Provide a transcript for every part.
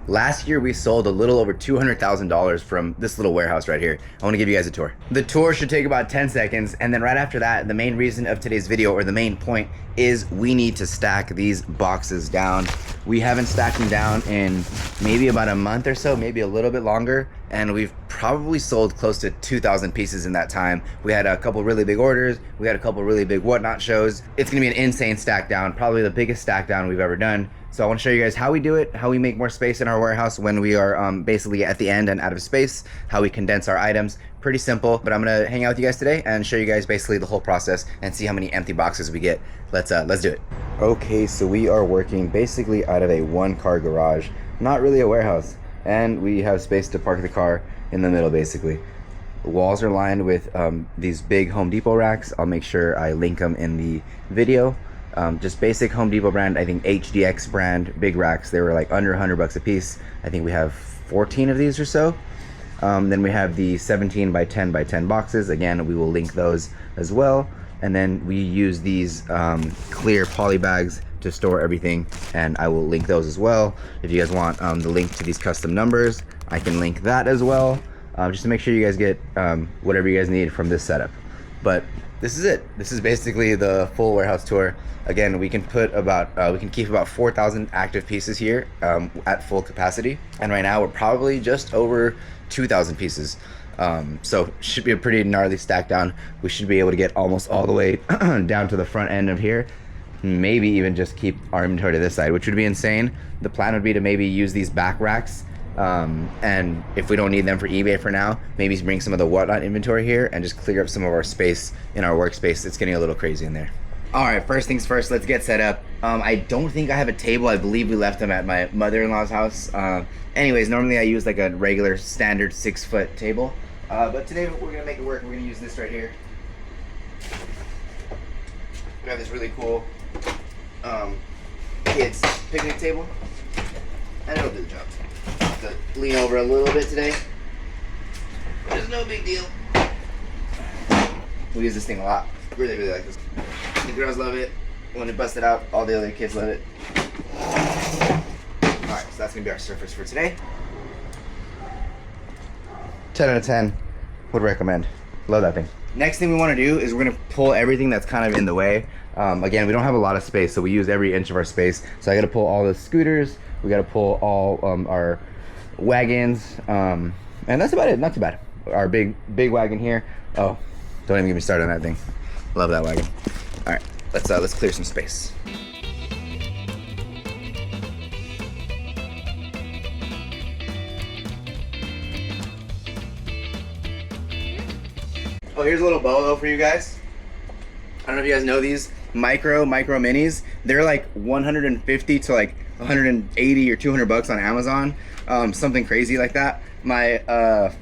Last year we sold a little over $200,000 from this little warehouse right here. I want to give you guys a tour. The tour should take about 10 seconds, and then right after that, the main reason of today's video, or the main point, is we need to stack these boxes down. We haven't stacked them down in maybe about a month or so, maybe a little bit longer, and we've probably sold close to 2,000 pieces in that time. We had a couple really big orders, we had a couple really big whatnot shows. It's gonna be an insane stack down, probably the biggest stack down we've ever done. So I want to show you guys how we do it, how we make more space in our warehouse when we are basically at the end and out of space, how we condense our items. Pretty simple, but I'm gonna hang out with you guys today and show you guys basically the whole process and see how many empty boxes we get. Let's do it. Okay, so we are working basically out of a one-car garage, not really a warehouse, and we have space to park the car in the middle basically. The walls are lined with these big Home Depot racks. I'll make sure I link them in the video. Just basic Home Depot brand, I think HDX brand, big racks. They were like under 100 bucks a piece. I think we have 14 of these or so. Then we have the 17 by 10 by 10 boxes. Again, we will link those as well. And then we use these clear poly bags to store everything, and I will link those as well. If you guys want the link to these custom numbers, I can link that as well, just to make sure you guys get whatever you guys need from this setup. But this is it. This is basically the full warehouse tour. Again, we can put about we can keep about 4,000 active pieces here at full capacity, and right now we're probably just over 2,000 pieces. So should be a pretty gnarly stack down. We should be able to get almost all the way down to the front end of here. Maybe even just keep our inventory to this side, which would be insane. The plan would be to maybe use these back racks, and if we don't need them for eBay for now, maybe bring some of the whatnot inventory here and just clear up some of our space in our workspace. It's getting a little crazy in there. All right, first things first, let's get set up. I don't think I have a table. I believe we left them at my mother-in-law's house. Anyways, normally I use like a regular standard 6-foot table, but today we're gonna make it work. We're gonna use this right here. We have this really cool kids picnic table, and it'll do the job. Have to lean over a little bit today. There's no big deal. We use this thing a lot. Really, really like this. The girls love it. When it busted out, all the other kids love it. Alright, so that's gonna be our surface for today. 10 out of 10. Would recommend. Love that thing. Next thing we want to do is we're gonna pull everything that's kind of in the way. Again, we don't have a lot of space, so we use every inch of our space. So I gotta pull all the scooters. We gotta pull all our wagons, and that's about it. Not too bad. Our big wagon here. Oh, don't even get me started on that thing. Love that wagon. All right, let's clear some space. Oh, here's a little bolo for you guys. I don't know if you guys know these micro minis. They're like 150 to like 180 or 200 bucks on Amazon, something crazy like that. My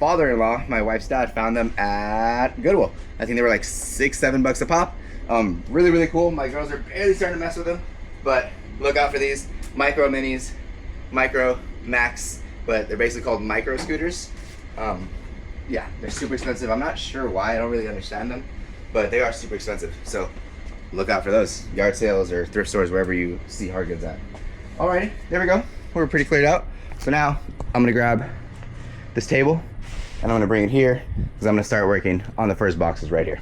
father-in-law, my wife's dad, found them at Goodwill. I think they were like $6-7 bucks a pop. Really, really cool. My girls are barely starting to mess with them, but look out for these micro minis, micro max, but they're basically called micro scooters. Yeah, they're super expensive. I'm not sure why. I don't really understand them, but they are super expensive. So look out for those. Yard sales or thrift stores, wherever you see hard goods at. Alrighty, there we go. We're pretty cleared out. So now I'm gonna grab this table and I'm gonna bring it here because I'm gonna start working on the first boxes right here.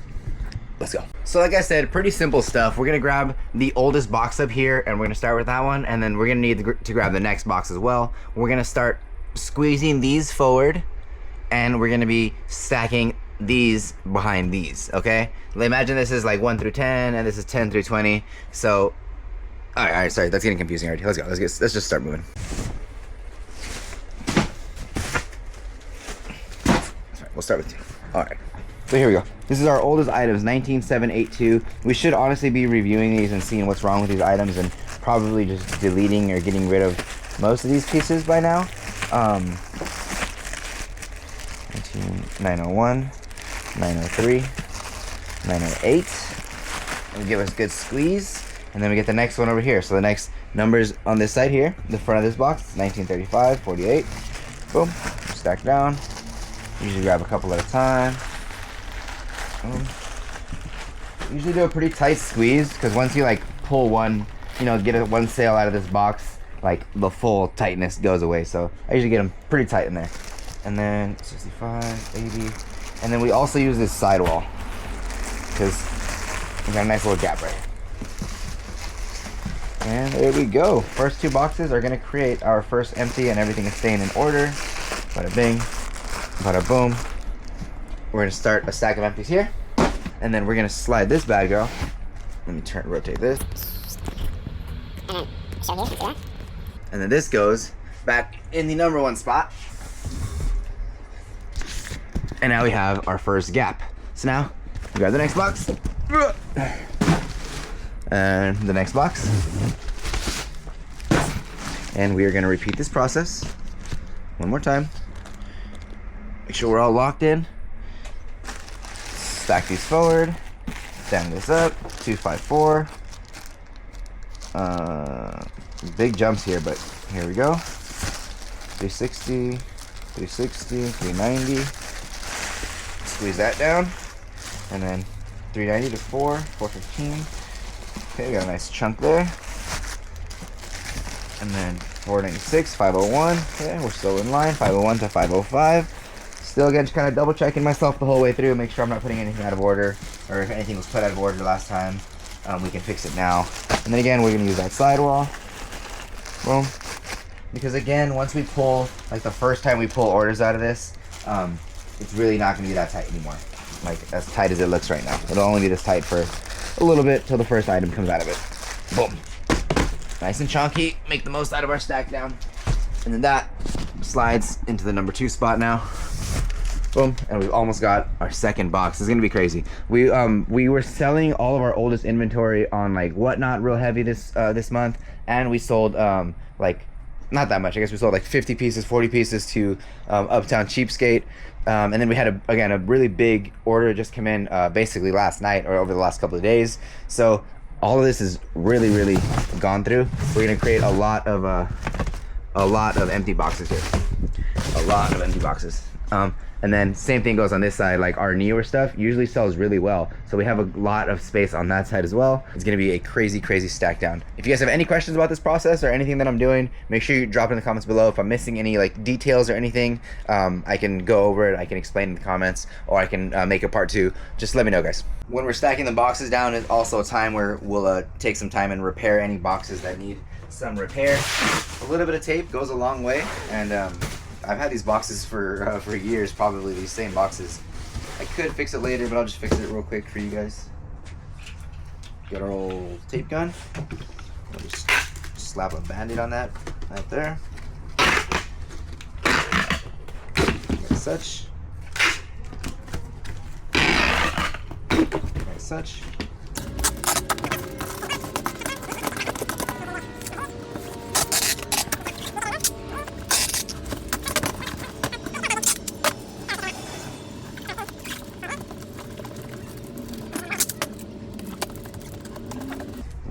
Let's go. So like I said, pretty simple stuff. We're gonna grab the oldest box up here and we're gonna start with that one, and then we're gonna need to grab the next box as well. We're gonna start squeezing these forward, and we're gonna be stacking these behind these, okay? Imagine this is like 1 through 10 and this is 10 through 20. So all right, sorry, that's getting confusing already. Let's go. Let's just start moving. Sorry, we'll start with 2. All right. So here we go. This is our oldest items, 19782. We should honestly be reviewing these and seeing what's wrong with these items and probably just deleting or getting rid of most of these pieces by now. 901, 903, 908. It'll give us a good squeeze. And then we get the next one over here. So the next numbers on this side here, the front of this box, 1935, 48. Boom, stack down. Usually grab a couple at a time. Boom. Usually do a pretty tight squeeze, because once you like pull one, you know, get one sale out of this box, like the full tightness goes away. So I usually get them pretty tight in there. And then 65, 80. And then we also use this sidewall because we got a nice little gap right here. And there we go. First two boxes are gonna create our first empty, and everything is staying in order. Bada bing, bada boom. We're gonna start a stack of empties here, and then we're gonna slide this bad girl. Let me rotate this. And then this goes back in the number one spot. And now we have our first gap. So now we grab the next box. And the next box. And we are gonna repeat this process one more time. Make sure we're all locked in. Stack these forward. Stand this up. 254. Big jumps here, but here we go. 360, 360, 390. Squeeze that down. And then 390 to 415. Okay, we got a nice chunk there. And then 496, 501. Okay, we're still in line. 501 to 505. Still, again, just kind of double checking myself the whole way through, make sure I'm not putting anything out of order, or if anything was put out of order last time, we can fix it now. And then again, we're gonna use that sidewall. Boom. Because again, once we pull, like the first time we pull orders out of this, it's really not gonna be that tight anymore. Like as tight as it looks right now. It'll only be this tight for a little bit till the first item comes out of it. Boom. Nice and chunky, make the most out of our stack down. And then that slides into the number 2 spot now. Boom, and we've almost got our second box. It's gonna be crazy. We were selling all of our oldest inventory on like Whatnot real heavy this month, and we sold like not that much. I guess we sold like 50 pieces, 40 pieces to Uptown Cheapskate, and then we had a really big order just come in basically last night or over the last couple of days. So all of this is really gone through. We're gonna create a lot of empty boxes here. A lot of empty boxes. And then same thing goes on this side. Like our newer stuff usually sells really well, so we have a lot of space on that side as well. It's gonna be a crazy stack down. If you guys have any questions about this process or anything that I'm doing, make sure you drop it in the comments below. If I'm missing any like details or anything, I can go over it, I can explain in the comments, or I can make a part 2. Just let me know, guys. When we're stacking the boxes down is also a time where we'll take some time and repair any boxes that need some repair. A little bit of tape goes a long way, and I've had these boxes for years, probably these same boxes. I could fix it later, but I'll just fix it real quick for you guys. Get our old tape gun. We'll just slap a band-aid on that right there. Like such. Like such.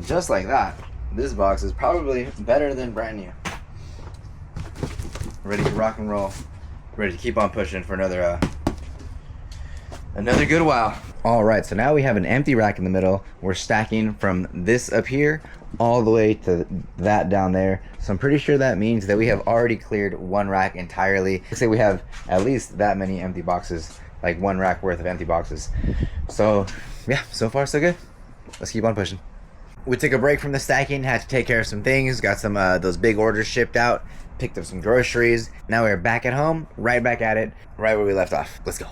Just like that, this box is probably better than brand new. Ready to rock and roll. Ready to keep on pushing for another good while. All right, so now we have an empty rack in the middle. We're stacking from this up here all the way to that down there. So I'm pretty sure that means that we have already cleared one rack entirely. Let's say we have at least that many empty boxes, like one rack worth of empty boxes. So yeah, so far so good. Let's keep on pushing. We took a break from the stacking, had to take care of some things, got some those big orders shipped out, picked up some groceries. Now we're back at home, right back at it, right where we left off. Let's go.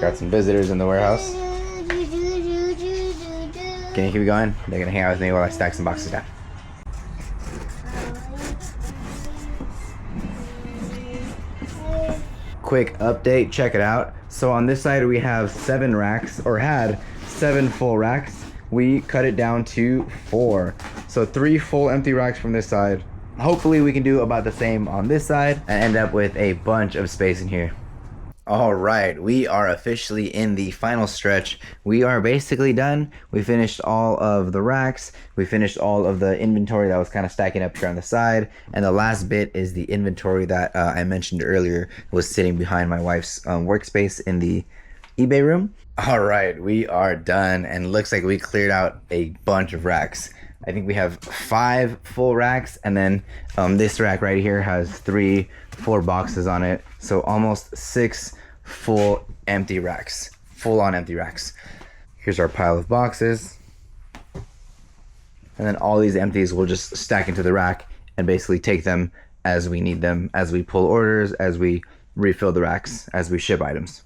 Got some visitors in the warehouse. Can you keep going? They're gonna hang out with me while I stack some boxes down. Quick update, check it out. So on this side we have 7 racks, or had 7 full racks. We cut it down to 4. So 3 full empty racks from this side. Hopefully we can do about the same on this side and end up with a bunch of space in here. All right, we are officially in the final stretch. We are basically done. We finished all of the racks. We finished all of the inventory that was kind of stacking up here on the side. And the last bit is the inventory that I mentioned earlier was sitting behind my wife's workspace in the eBay room. All right, we are done, and looks like we cleared out a bunch of racks. I think we have 5 full racks, and then this rack right here has 4 boxes on it. So almost 6 full empty racks, full on empty racks. Here's our pile of boxes. And then all these empties will just stack into the rack and basically take them as we need them, as we pull orders, as we refill the racks, as we ship items.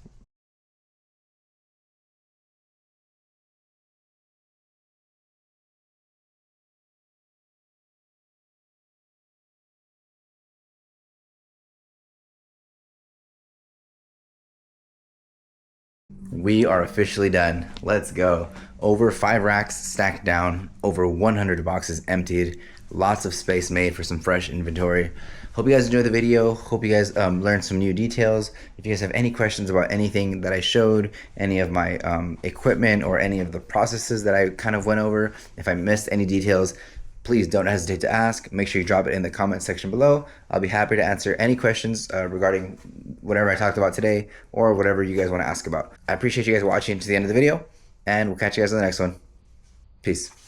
We are officially done. Let's go. Over 5 racks stacked down, over 100 boxes emptied, lots of space made for some fresh inventory. Hope you guys enjoyed the video. Hope you guys learned some new details. If you guys have any questions about anything that I showed, any of my equipment, or any of the processes that I kind of went over, if I missed any details, please don't hesitate to ask. Make sure you drop it in the comment section below. I'll be happy to answer any questions regarding whatever I talked about today, or whatever you guys want to ask about. I appreciate you guys watching to the end of the video, and we'll catch you guys in the next one. Peace.